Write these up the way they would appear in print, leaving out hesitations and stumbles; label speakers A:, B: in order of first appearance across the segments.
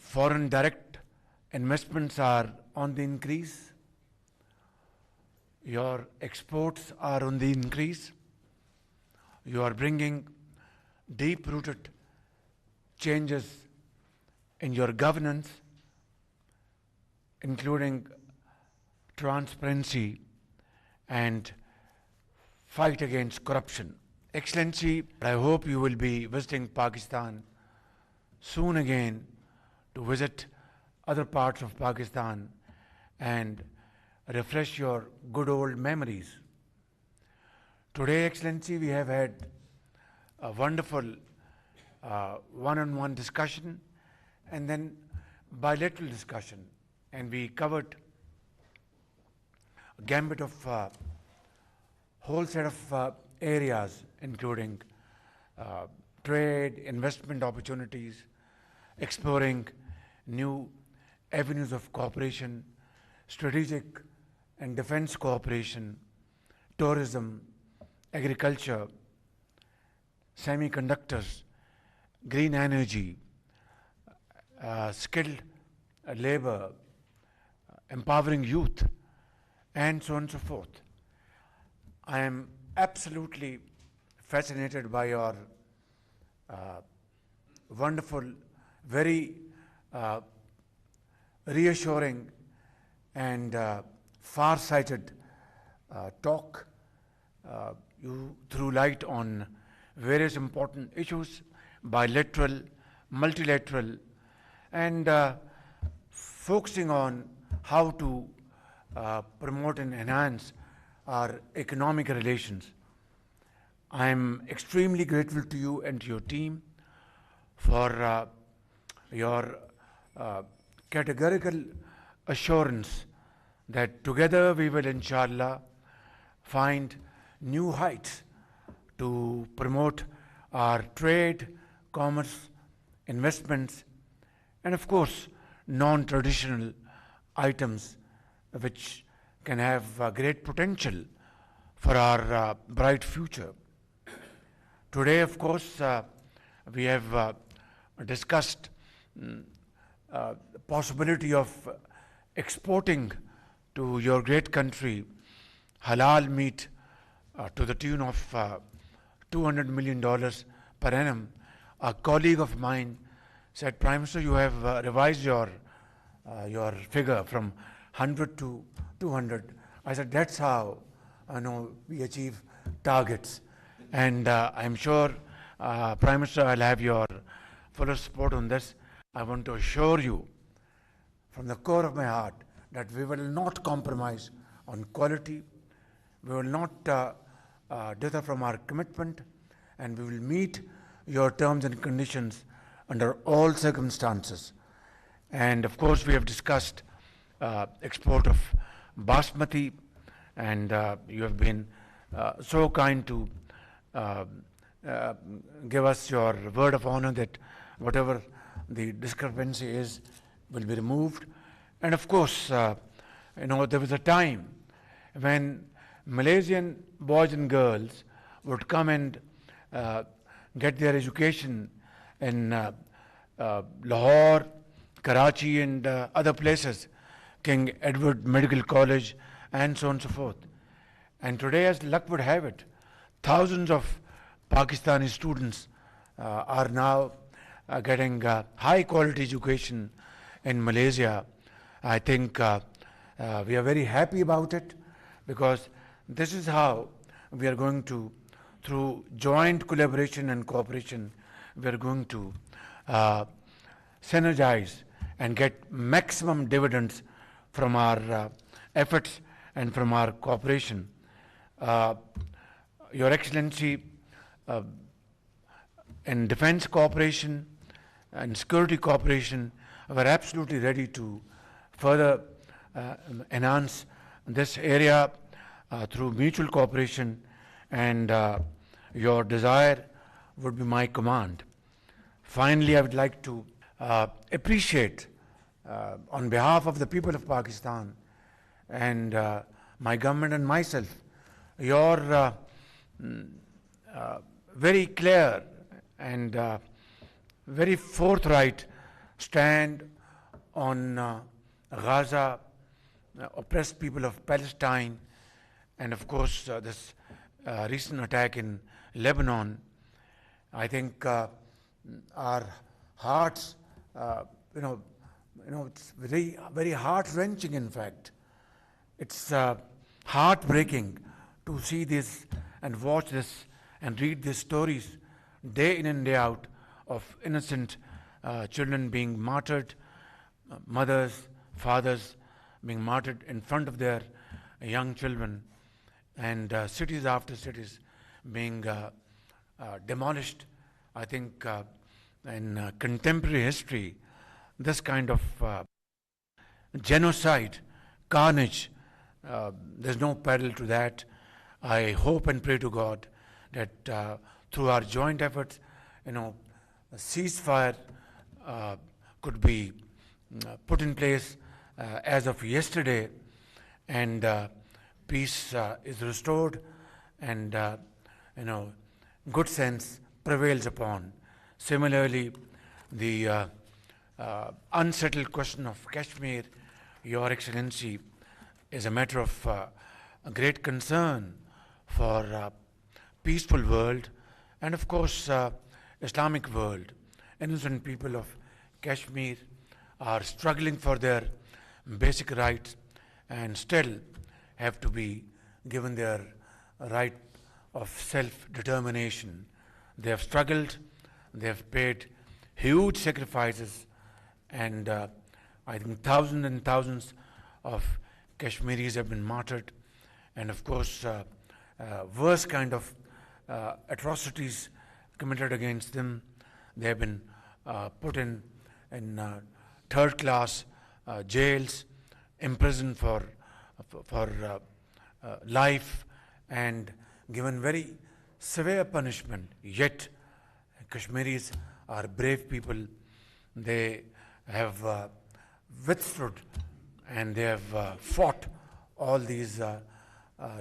A: Foreign direct investments are on the increase. Your exports are on the increase. You are bringing deep-rooted changes in your governance, including transparency and fight against corruption. Excellency, I hope you will be visiting Pakistan soon again to visit other parts of Pakistan and refresh your good old memories. Today, Excellency, we have had a wonderful one-on-one discussion and then bilateral discussion, and we covered a gambit of whole set of areas, including trade, investment opportunities, exploring new avenues of cooperation, strategic and defense cooperation, tourism, agriculture, semiconductors, green energy, skilled labor, empowering youth, and so on and so forth. I am absolutely fascinated by your wonderful, very reassuring and far-sighted talk. You threw light on various important issues, bilateral, multilateral, and focusing on how to promote and enhance our economic relations. I am extremely grateful to you and to your team for your categorical assurance that together we will, inshallah, find new heights to promote our trade, commerce, investments, and of course, non-traditional items which can have great potential for our bright future. Today, of course, we have discussed the possibility of exporting to your great country halal meat to the tune of $200 million per annum. A colleague of mine said, Prime Minister, you have revised your figure from 100 to 200. I said, that's how we achieve targets. And I'm sure, Prime Minister, I'll have your full support on this. I want to assure you from the core of my heart that we will not compromise on quality. We will not dither from our commitment, and we will meet your terms and conditions under all circumstances. And of course, we have discussed export of basmati, and you have been so kind to give us your word of honor that whatever the discrepancy is will be removed. And of course, there was a time when Malaysian boys and girls would come and get their education in Lahore, Karachi, and other places, King Edward Medical College, and so on and so forth. And today, as luck would have it, thousands of Pakistani students are now getting high quality education in Malaysia. I think we are very happy about it, because this is how we are going to, through joint collaboration and cooperation, we are going to synergize and get maximum dividends from our efforts and from our cooperation. Your Excellency, in defense cooperation and security cooperation, we are absolutely ready to further enhance this area through mutual cooperation, and your desire would be my command. Finally, I would like to appreciate on behalf of the people of Pakistan and my government and myself your very clear and very forthright stand on Gaza, oppressed people of Palestine, and of course this recent attack in Lebanon. I think our hearts, it's very heart-wrenching. In fact, it's heartbreaking to see this and watch this and read these stories day in and day out of innocent children being martyred, mothers, fathers being martyred in front of their young children, and cities after cities being demolished. I think in contemporary history, this kind of genocide, carnage, there's no parallel to that. I hope and pray to God that through our joint efforts, a ceasefire could be put in place as of yesterday, and peace is restored, and good sense prevails upon. Similarly, the unsettled question of Kashmir, Your Excellency, is a matter of great concern for peaceful world and of course Islamic world. Innocent people of Kashmir are struggling for their basic rights and still have to be given their right of self-determination. They have struggled, they have paid huge sacrifices, and I think thousands and thousands of Kashmiris have been martyred, and of course worse kind of atrocities committed against them. They have been put in third-class jails, imprisoned for life, and given very severe punishment. Yet Kashmiris are brave people. They have withstood and they have fought all these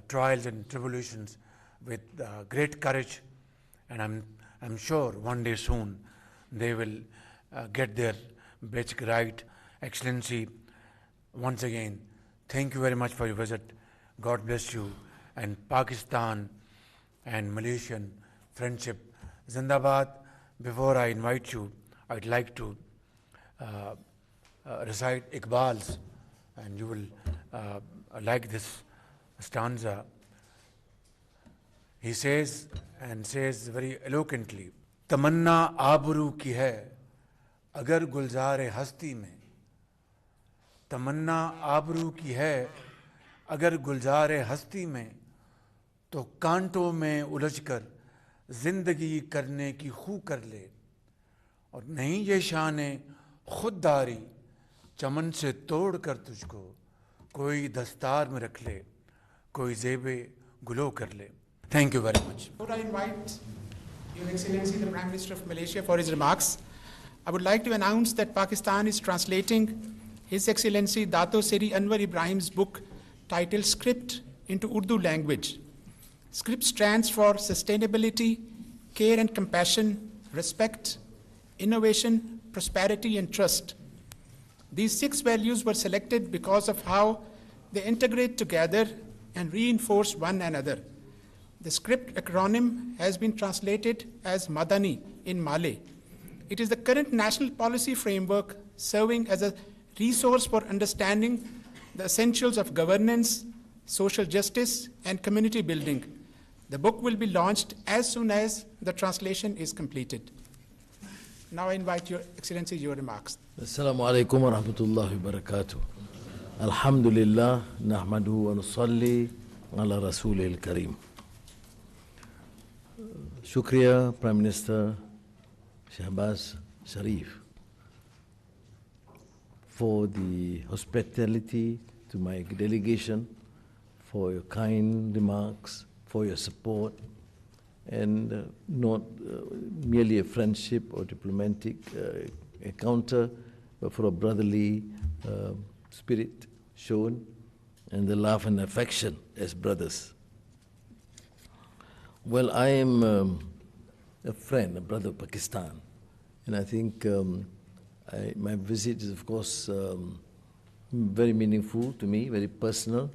A: trials and tribulations with great courage, and I'm sure one day soon they will get their basic right. Excellency, once again, thank you very much for your visit. God bless you, and Pakistan and Malaysian friendship Zindabad. Before I invite you, I'd like to recite Iqbal's, and you will like this stanza. He says very eloquently, Tamanna आबरू की है अगर गुलजार हस्ती में, तमन्ना आबरू की है अगर गुलजार हस्ती में, तो कांटों में उलझकर जिंदगी करने की खू कर ले, और नहीं ये शान खुददारी चमन से तोड़ कर तुझको कोई दस्तार में रख ले, कोई ज़ेबे गुलो कर ले. Thank you very much.
B: Before I invite Your Excellency the Prime Minister of Malaysia for his remarks, I would like to announce that Pakistan is translating His Excellency Dato Seri Anwar Ibrahim's book titled Script into Urdu language. Script stands for sustainability, care and compassion, respect, innovation, prosperity and trust. These 6 values were selected because of how they integrate together and reinforce one another. The script acronym has been translated as Madani in Malay. It is the current national policy framework serving as a resource for understanding the essentials of governance, social justice, and community building. The book will be launched as soon as the translation is completed. Now I invite Your Excellency your remarks.
C: Assalamu alaikum wa rahmatullahi wa barakatuh. Alhamdulillah, nahmaduhu wa nusalli ala rasulil kareem. Shukriya, Prime Minister Shehbaz Sharif, for the hospitality to my delegation, for your kind remarks, for your support, and not merely a friendship or diplomatic encounter, but for a brotherly spirit shown and the love and affection as brothers. Well, I am a friend, a brother of Pakistan, and I think My visit is, of course, very meaningful to me, very personal,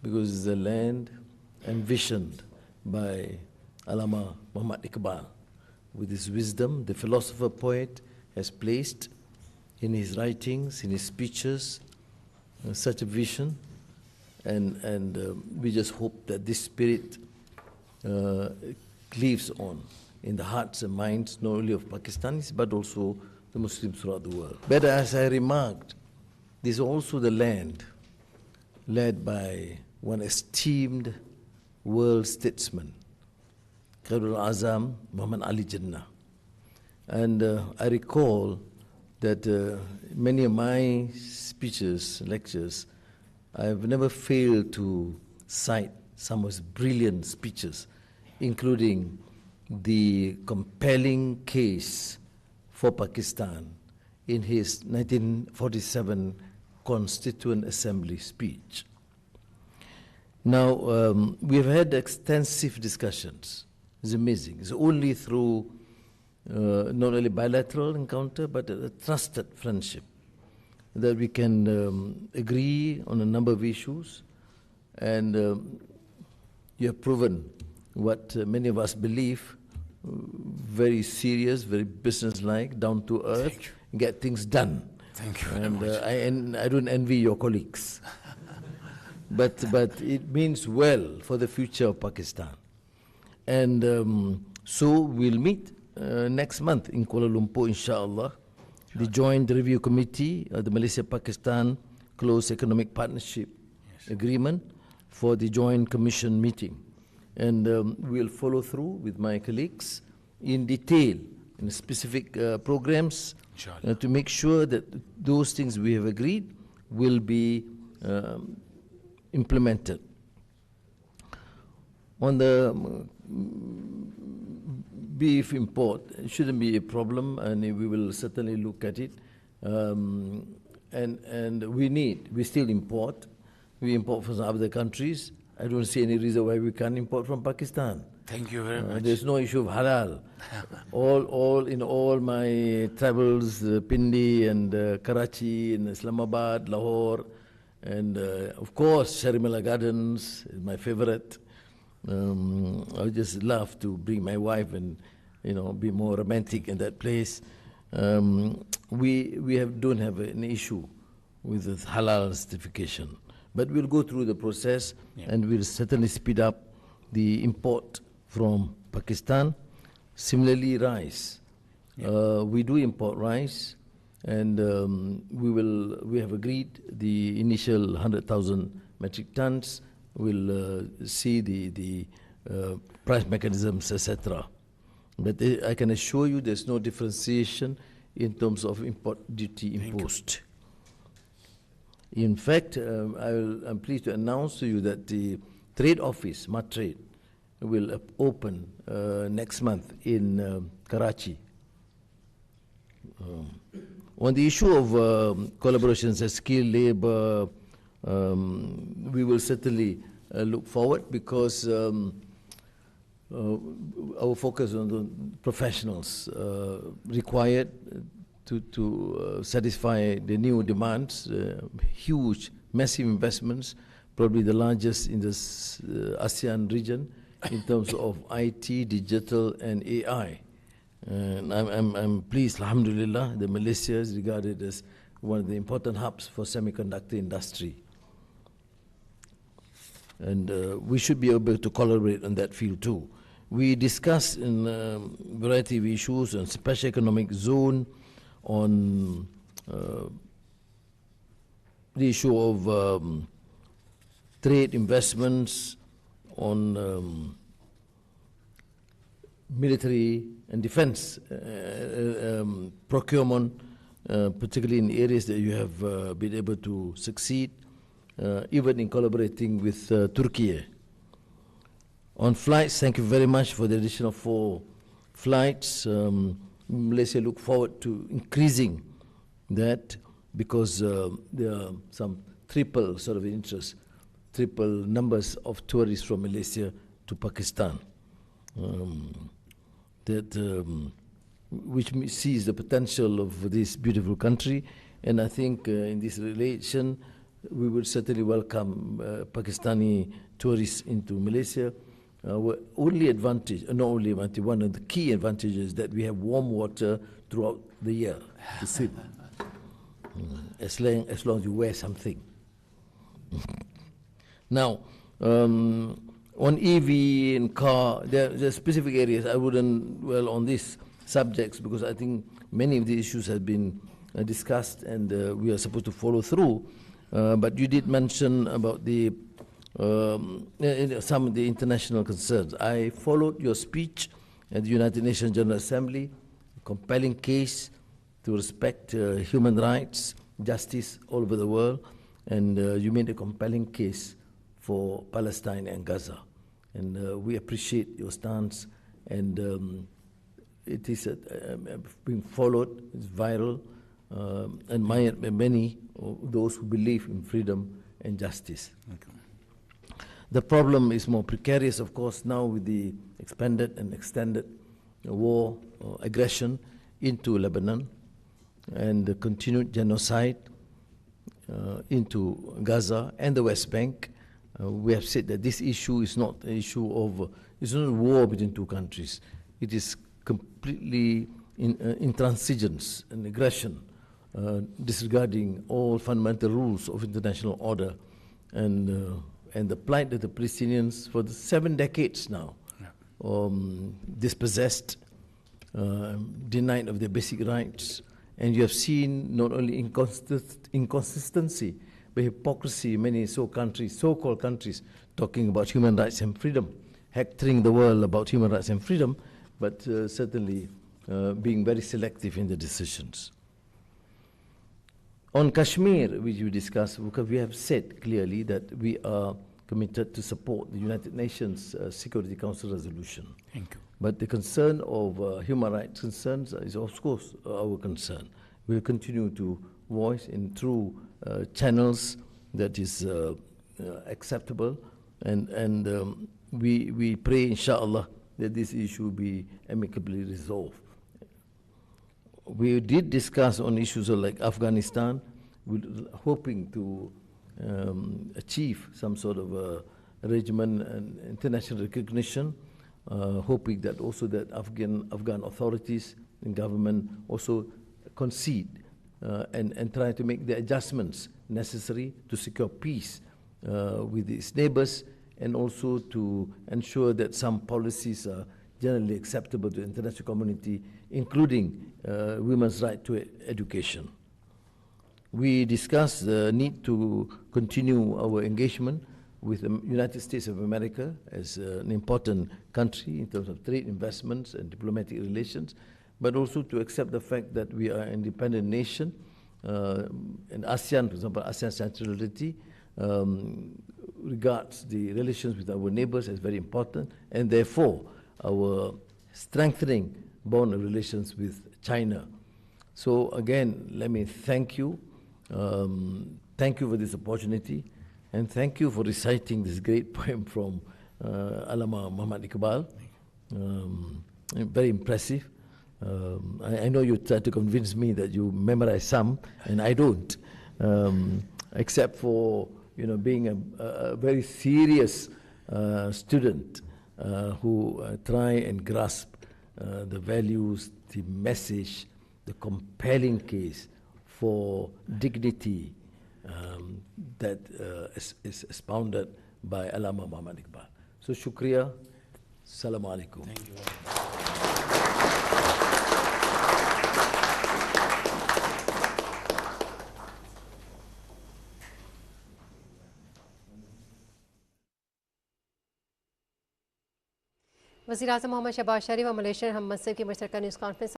C: because it's the land envisioned by Allama Muhammad Iqbal. With his wisdom, the philosopher poet has placed in his writings, in his speeches, such a vision, and we just hope that this spirit lives on in the hearts and minds not only of Pakistanis but also the Muslims throughout the world. But as I remarked, this is also the land led by one esteemed world statesman, Khairul Azam Muhammad Ali Jinnah. And I recall that many of my speeches, lectures, I have never failed to cite some of his brilliant speeches, including the compelling case for Pakistan in his 1947 Constituent Assembly speech. Now, we've had extensive discussions. It's amazing. It's only through not only bilateral encounter, but a trusted friendship that we can agree on a number of issues. And you have proven what many of us believe, very serious, very businesslike, down to earth, get things done.
A: Thank you
C: and,
A: very much.
C: I don't envy your colleagues. but it means well for the future of Pakistan. And so we'll meet next month in Kuala Lumpur, inshallah. The Joint Review Committee of the Malaysia-Pakistan Close Economic Partnership Agreement for the Joint Commission meeting. And we'll follow through with my colleagues in detail in specific programs to make sure that those things we have agreed will be implemented. On the beef import, it shouldn't be a problem, and we will certainly look at it. And we still import. We import from other countries. I don't see any reason why we can't import from Pakistan.
A: Thank you very much.
C: There's no issue of halal. In all my travels, Pindi and Karachi and Islamabad, Lahore, and of course Sharimala Gardens is my favorite. I would just love to bring my wife and be more romantic in that place. We don't have an issue with the halal certification, but we'll go through the process and we'll certainly speed up the import from Pakistan. Similarly, rice. We do import rice, and we have agreed the initial 100,000 metric tons. We'll see the price mechanisms, etc. But I can assure you there's no differentiation in terms of import duty imposed. In fact, I'm pleased to announce to you that the trade office, Trade, will open next month in Karachi. On the issue of collaborations as skilled labor, we will certainly look forward, because our focus on the professionals required to satisfy the new demands, huge, massive investments, probably the largest in the ASEAN region in terms of IT, digital, and AI. And I'm pleased, alhamdulillah, that Malaysia is regarded as one of the important hubs for semiconductor industry. And we should be able to collaborate on that field too. We discussed in a variety of issues on special economic zone, on the issue of trade investments, on military and defense procurement, particularly in areas that you have been able to succeed, even in collaborating with Turkey. On flights, thank you very much for the additional 4 flights. Malaysia look forward to increasing that, because there are some triple sort of interest, triple numbers of tourists from Malaysia to Pakistan. That which sees the potential of this beautiful country. And I think in this relation, we would certainly welcome Pakistani tourists into Malaysia. Our only advantage, not only advantage, one of the key advantages is that we have warm water throughout the year to swim, as long as you wear something. Now, on EV and car, there are specific areas. I wouldn't dwell on these subjects because I think many of the issues have been discussed and we are supposed to follow through. But you did mention about the some of the international concerns. I followed your speech at the United Nations General Assembly, a compelling case to respect human rights, justice all over the world, and you made a compelling case for Palestine and Gaza. And we appreciate your stance, and it is being followed, it's viral, and admired by many of those who believe in freedom and justice.
A: Okay.
C: The problem is more precarious, of course, now with the expanded and extended war aggression into Lebanon and the continued genocide into Gaza and the West Bank. We have said that this issue is not an issue of, it's not a war between two countries. It is completely intransigence and aggression, disregarding all fundamental rules of international order, and the plight of the Palestinians for the 7 decades now, dispossessed, denied of their basic rights. And you have seen not only inconsistency, but hypocrisy in many so-called countries, talking about human rights and freedom, hectoring the world about human rights and freedom, but certainly being very selective in the decisions. On Kashmir, which you discussed, because we have said clearly that we are committed to support the United Nations Security Council resolution.
A: Thank you.
C: But the concern of human rights concerns is, of course, our concern. We will continue to voice in through channels that is acceptable, and we pray, inshallah, that this issue be amicably resolved. We did discuss on issues like Afghanistan, hoping to achieve some sort of arrangement and international recognition, hoping that also that Afghan authorities and government also concede and try to make the adjustments necessary to secure peace with its neighbors, and also to ensure that some policies are generally acceptable to the international community, including women's right to education. We discussed the need to continue our engagement with the United States of America as an important country in terms of trade, investments, and diplomatic relations, but also to accept the fact that we are an independent nation. And ASEAN, for example, ASEAN centrality regards the relations with our neighbors as very important, and therefore our strengthening bond of relations with China. So again, let me thank you. Thank you for this opportunity, and thank you for reciting this great poem from Allama Muhammad Iqbal. Very impressive. I know you tried to convince me that you memorize some, and I don't, except for being a very serious student who try and grasp the values, the message, the compelling case for dignity that is expounded by Allama Muhammad Iqbal. So shukriya, Assalamu alaikum.
A: Thank you.
D: वज़ीर-ए-आज़म मोहम्मद शहबाज शरीफ और Malaysian हम मनसब की मुश्तरका news conference